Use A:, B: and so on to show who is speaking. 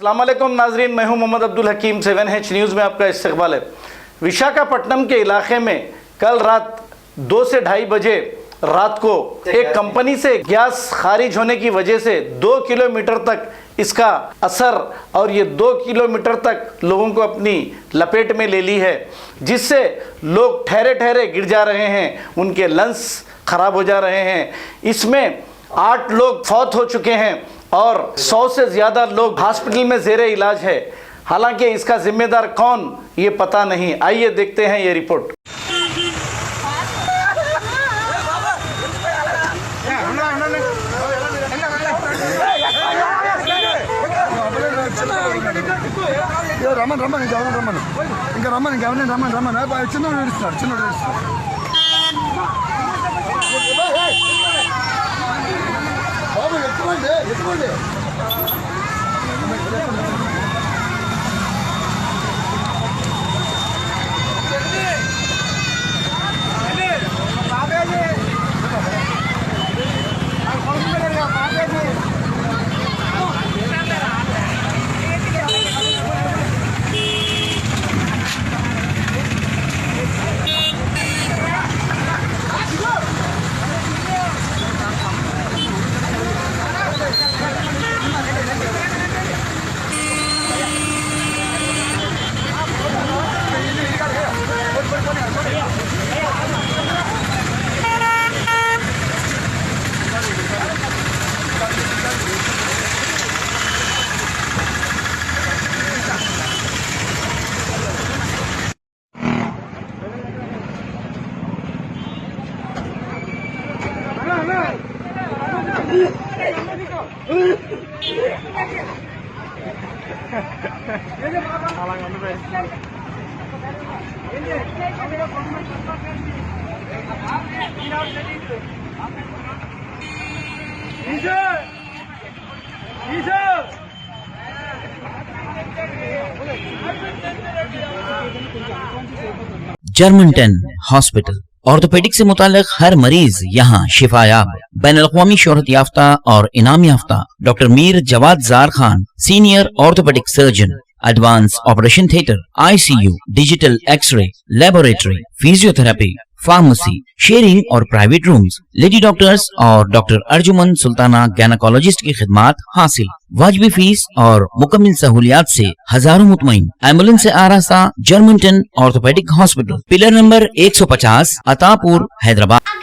A: अस्सलाम वालेकुम नाजरीन, मैं हूं मोहम्मद अब्दुल हकीम। 7H न्यूज़ में आपका इस्तकबाल है। विशाखापट्टनम के इलाके में कल रात 2 से 2:30 बजे रात को एक कंपनी से गैस खारिज होने की वजह से 2 किलोमीटर तक इसका असर और ये 2 किलोमीटर तक लोगों को अपनी लपेट में ले ली है, जिससे लोग ठहरे ठहरे गिर जा रहे हैं, उनके लंग्स खराब हो जा रहे हैं। इसमें 8 लोग फौत हो चुके हैं और 100 से ज़्यादा लोग हॉस्पिटल में ज़ेरे इलाज है। हालांकि इसका जिम्मेदार कौन ये पता नहीं। आइए देखते हैं ये रिपोर्ट।
B: రమ్మని రమ్మని ఇంకా రమ్మని చిన్నోడు ఏడుస్తున్నాడు బాబు ఎత్తుకోండి
C: जर्मनटन हॉस्पिटल ऑर्थोपेडिक से मुताल्लिक हर मरीज यहाँ शिफायाब। बैनुल-अक़वामी शोहरत याफ्ता और इनाम याफ्ता doctor Mir Jawad Jar Khan, senior orthopaedic surgeon, advance operation theatre, ICU, digital x ray, laboratory, physiotherapy, pharmacy, sharing और प्राइवेट रूम्स, लेडी डॉक्टर्स और डॉक्टर अर्जुमन सुल्ताना गैनकोलॉजिस्ट की खिदमात हासिल। वाजिबी फीस और मुकम्मल सहूलियात से हजारों मुतमईन। एम्बुलेंस से आरास्ता Germanton orthopaedic hospital, pillar number 150, Attapur, Hyderabad.